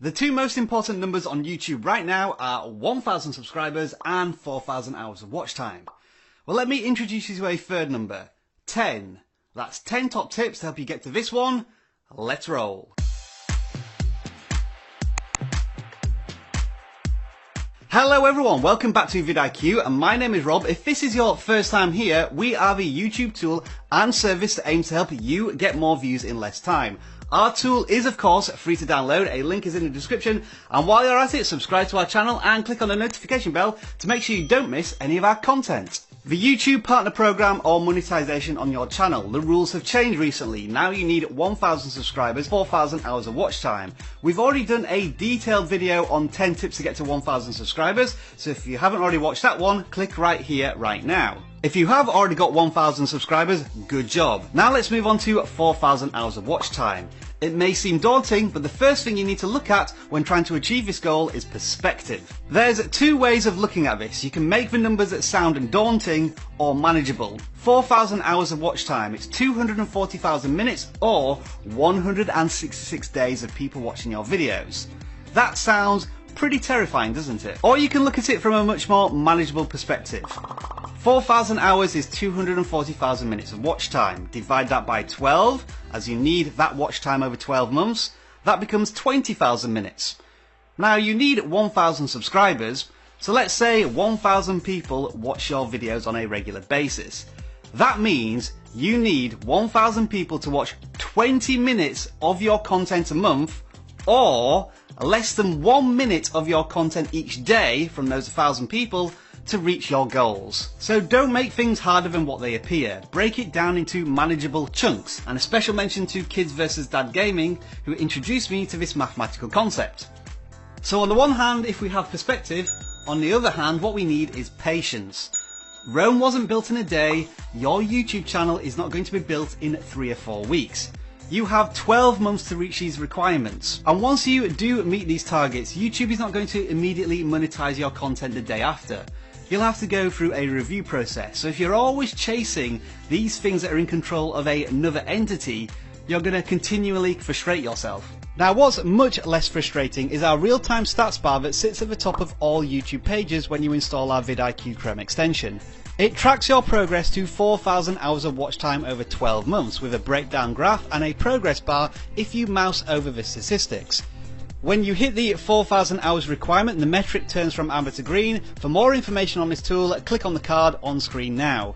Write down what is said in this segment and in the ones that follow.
The two most important numbers on YouTube right now are 1,000 subscribers and 4,000 hours of watch time. Well, let me introduce you to a third number, 10. That's 10 top tips to help you get to this one. Let's roll. Hello everyone, welcome back to vidIQ and my name is Rob. If this is your first time here, we are the YouTube tool and service that aims to help you get more views in less time. Our tool is of course free to download, a link is in the description, and while you're at it, subscribe to our channel and click on the notification bell to make sure you don't miss any of our content. The YouTube Partner Program or monetization on your channel. The rules have changed recently. Now you need 1,000 subscribers, 4,000 hours of watch time. We've already done a detailed video on 10 tips to get to 1,000 subscribers, so if you haven't already watched that one, click right here, right now. If you have already got 1,000 subscribers, good job. Now let's move on to 4,000 hours of watch time. It may seem daunting, but the first thing you need to look at when trying to achieve this goal is perspective. There's two ways of looking at this. You can make the numbers that sound daunting or manageable. 4,000 hours of watch time, it's 240,000 minutes or 166 days of people watching your videos. That sounds pretty terrifying, doesn't it? Or you can look at it from a much more manageable perspective. 4,000 hours is 240,000 minutes of watch time. Divide that by 12, as you need that watch time over 12 months. That becomes 20,000 minutes. Now you need 1,000 subscribers, so let's say 1,000 people watch your videos on a regular basis. That means you need 1,000 people to watch 20 minutes of your content a month, or less than 1 minute of your content each day from those 1,000 people to reach your goals. So don't make things harder than what they appear. Break it down into manageable chunks. And a special mention to Kids vs Dad Gaming, who introduced me to this mathematical concept. So on the one hand, if we have perspective, on the other hand, what we need is patience. Rome wasn't built in a day. Your YouTube channel is not going to be built in 3 or 4 weeks. You have 12 months to reach these requirements. And once you do meet these targets, YouTube is not going to immediately monetize your content the day after. You'll have to go through a review process. So if you're always chasing these things that are in control of another entity, you're going to continually frustrate yourself. Now what's much less frustrating is our real-time stats bar that sits at the top of all YouTube pages when you install our vidIQ Chrome extension. It tracks your progress to 4,000 hours of watch time over 12 months with a breakdown graph and a progress bar if you mouse over the statistics. When you hit the 4,000 hours requirement, the metric turns from amber to green. For more information on this tool, click on the card on screen now.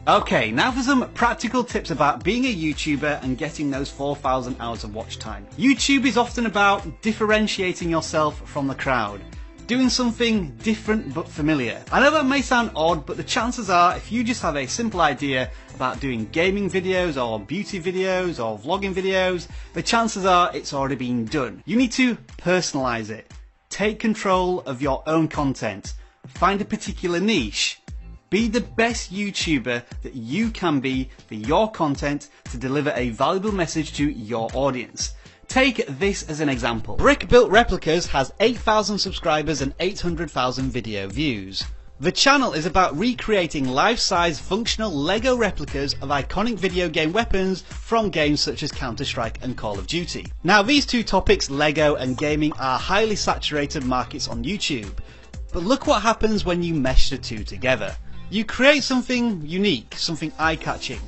Okay, now for some practical tips about being a YouTuber and getting those 4,000 hours of watch time. YouTube is often about differentiating yourself from the crowd. Doing something different but familiar. I know that may sound odd, but the chances are if you just have a simple idea about doing gaming videos or beauty videos or vlogging videos, the chances are it's already been done. You need to personalize it. Take control of your own content. Find a particular niche. Be the best YouTuber that you can be for your content to deliver a valuable message to your audience. Take this as an example. Brick Built Replicas has 8,000 subscribers and 800,000 video views. The channel is about recreating life-size functional Lego replicas of iconic video game weapons from games such as Counter-Strike and Call of Duty. Now these two topics, Lego and gaming, are highly saturated markets on YouTube. But look what happens when you mesh the two together. You create something unique, something eye-catching.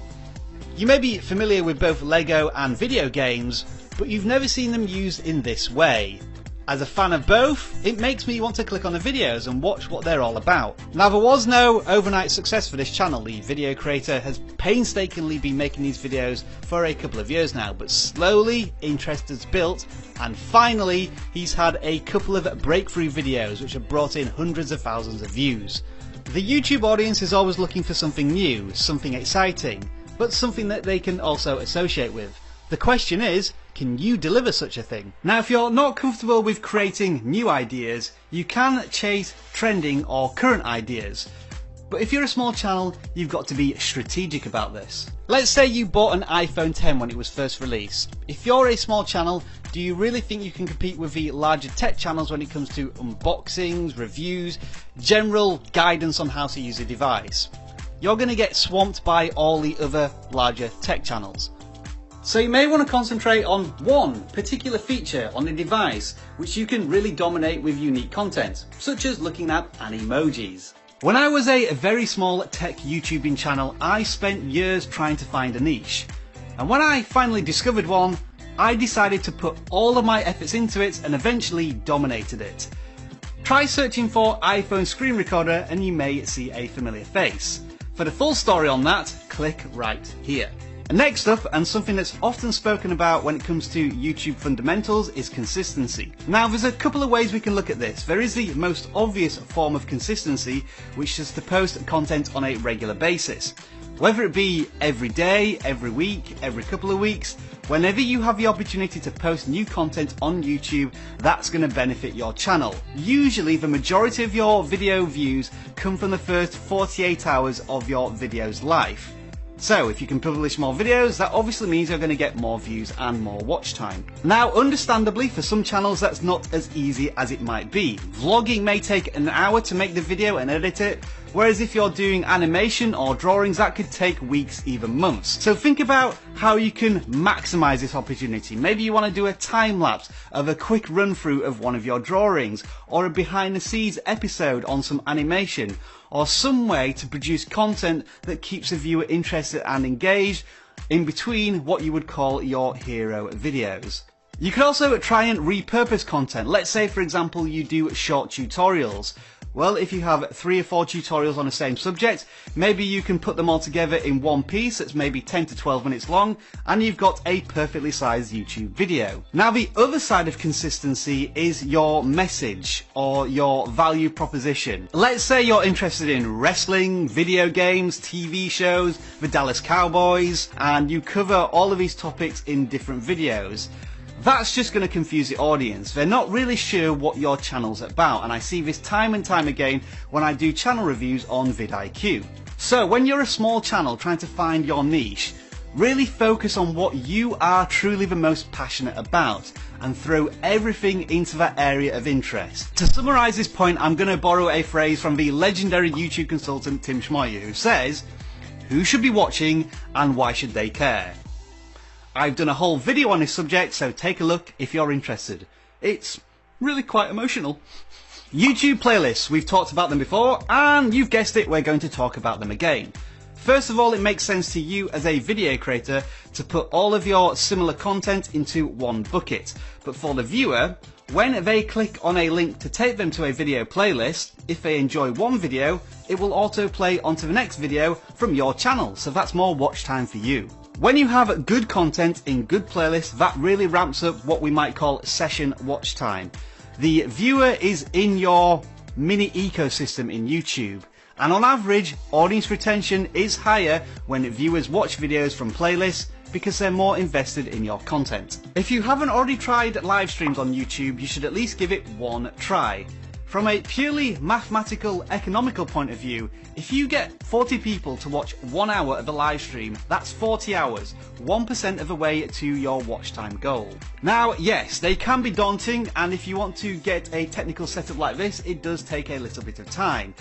You may be familiar with both Lego and video games, but you've never seen them used in this way. As a fan of both, it makes me want to click on the videos and watch what they're all about. Now there was no overnight success for this channel. The video creator has painstakingly been making these videos for a couple of years now, but slowly interest has built and finally he's had a couple of breakthrough videos which have brought in hundreds of thousands of views. The YouTube audience is always looking for something new, something exciting, but something that they can also associate with. The question is, can you deliver such a thing? Now if you're not comfortable with creating new ideas, you can chase trending or current ideas. But if you're a small channel, you've got to be strategic about this. Let's say you bought an iPhone 10 when it was first released. If you're a small channel, do you really think you can compete with the larger tech channels when it comes to unboxings, reviews, general guidance on how to use a device? You're going to get swamped by all the other larger tech channels. So you may want to concentrate on one particular feature on a device which you can really dominate with unique content, such as looking at animojis. When I was a very small tech YouTubing channel, I spent years trying to find a niche. And when I finally discovered one, I decided to put all of my efforts into it and eventually dominated it. Try searching for iPhone screen recorder and you may see a familiar face. For the full story on that, click right here. Next up, and something that's often spoken about when it comes to YouTube fundamentals, is consistency. Now there's a couple of ways we can look at this. There is the most obvious form of consistency, which is to post content on a regular basis. Whether it be every day, every week, every couple of weeks, whenever you have the opportunity to post new content on YouTube, that's going to benefit your channel. Usually the majority of your video views come from the first 48 hours of your video's life. So if you can publish more videos, that obviously means you're going to get more views and more watch time. Now, understandably, for some channels that's not as easy as it might be. Vlogging may take an hour to make the video and edit it, whereas if you're doing animation or drawings, that could take weeks, even months. So think about how you can maximize this opportunity. Maybe you want to do a time lapse of a quick run through of one of your drawings, or a behind the scenes episode on some animation, or some way to produce content that keeps the viewer interested and engaged in between what you would call your hero videos. You could also try and repurpose content. Let's say, for example, you do short tutorials. Well, if you have 3 or 4 tutorials on the same subject, maybe you can put them all together in one piece that's maybe 10 to 12 minutes long, and you've got a perfectly sized YouTube video. Now, the other side of consistency is your message or your value proposition. Let's say you're interested in wrestling, video games, TV shows, the Dallas Cowboys, and you cover all of these topics in different videos. That's just going to confuse the audience. They're not really sure what your channel's about, and I see this time and time again when I do channel reviews on vidIQ. So when you're a small channel trying to find your niche, really focus on what you are truly the most passionate about and throw everything into that area of interest. To summarise this point, I'm going to borrow a phrase from the legendary YouTube consultant Tim Schmoyer, who says, "Who should be watching and why should they care?" I've done a whole video on this subject, so take a look if you're interested. It's really quite emotional. YouTube playlists, we've talked about them before, and you've guessed it, we're going to talk about them again. First of all, it makes sense to you as a video creator to put all of your similar content into one bucket. But for the viewer, when they click on a link to take them to a video playlist, if they enjoy one video, it will autoplay onto the next video from your channel, so that's more watch time for you. When you have good content in good playlists, that really ramps up what we might call session watch time. The viewer is in your mini ecosystem in YouTube, and on average, audience retention is higher when viewers watch videos from playlists because they're more invested in your content. If you haven't already tried live streams on YouTube, you should at least give it one try. From a purely mathematical, economical point of view, if you get 40 people to watch 1 hour of a live stream, that's 40 hours, 1% of the way to your watch time goal. Now, yes, they can be daunting, and if you want to get a technical setup like this, it does take a little bit of time.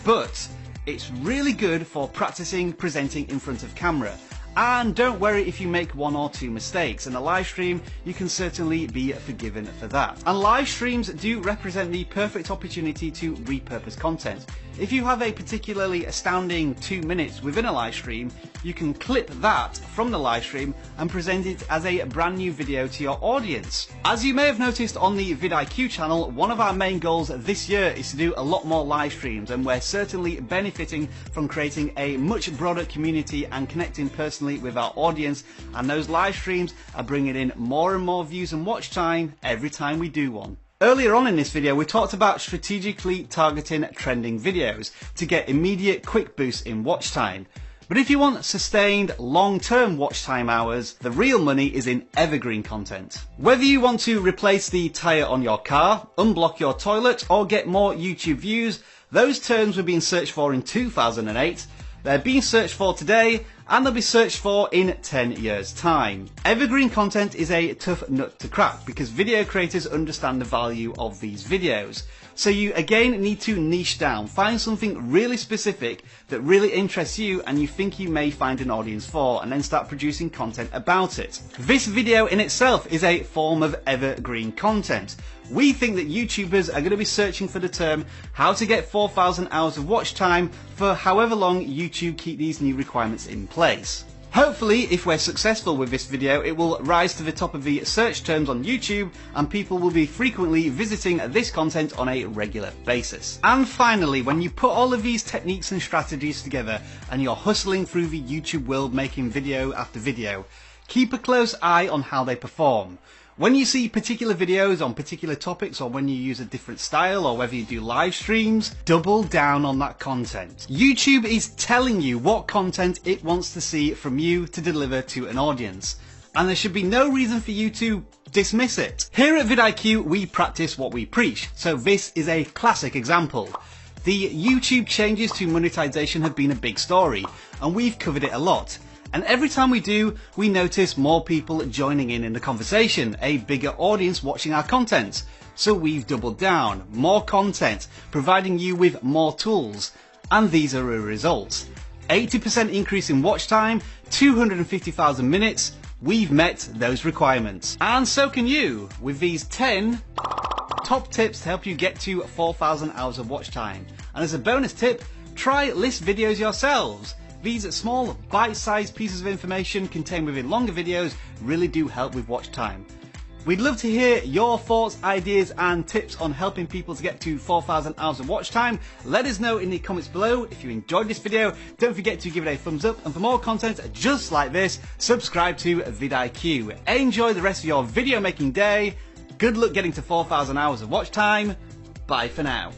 But it's really good for practicing presenting in front of camera. And don't worry if you make 1 or 2 mistakes. In a live stream, you can certainly be forgiven for that. And live streams do represent the perfect opportunity to repurpose content. If you have a particularly astounding 2 minutes within a live stream, you can clip that from the live stream and present it as a brand new video to your audience. As you may have noticed on the vidIQ channel, one of our main goals this year is to do a lot more live streams, and we're certainly benefiting from creating a much broader community and connecting personally with our audience, and those live streams are bringing in more and more views and watch time every time we do one. Earlier on in this video, we talked about strategically targeting trending videos to get immediate quick boosts in watch time. But if you want sustained long-term watch time hours, the real money is in evergreen content. Whether you want to replace the tyre on your car, unblock your toilet, or get more YouTube views, those terms were being searched for in 2008, they're being searched for today, and they'll be searched for in 10 years time. Evergreen content is a tough nut to crack because video creators understand the value of these videos. So you again need to niche down, find something really specific that really interests you and you think you may find an audience for, and then start producing content about it. This video in itself is a form of evergreen content. We think that YouTubers are going to be searching for the term how to get 4,000 hours of watch time for however long YouTube keep these new requirements in place. Hopefully, if we're successful with this video, it will rise to the top of the search terms on YouTube and people will be frequently visiting this content on a regular basis. And finally, when you put all of these techniques and strategies together and you're hustling through the YouTube world making video after video, keep a close eye on how they perform. When you see particular videos on particular topics, or when you use a different style, or whether you do live streams, double down on that content. YouTube is telling you what content it wants to see from you to deliver to an audience, and there should be no reason for you to dismiss it. Here at vidIQ, we practice what we preach, so this is a classic example. The YouTube changes to monetization have been a big story, and we've covered it a lot. And every time we do, we notice more people joining in the conversation, a bigger audience watching our content. So we've doubled down, more content, providing you with more tools. And these are a result. 80% increase in watch time, 250,000 minutes, we've met those requirements. And so can you, with these 10 top tips to help you get to 4,000 hours of watch time. And as a bonus tip, try list videos yourselves. These small, bite-sized pieces of information contained within longer videos really do help with watch time. We'd love to hear your thoughts, ideas and tips on helping people to get to 4,000 hours of watch time. Let us know in the comments below. If you enjoyed this video, don't forget to give it a thumbs up, and for more content just like this, subscribe to vidIQ. Enjoy the rest of your video making day. Good luck getting to 4,000 hours of watch time. Bye for now.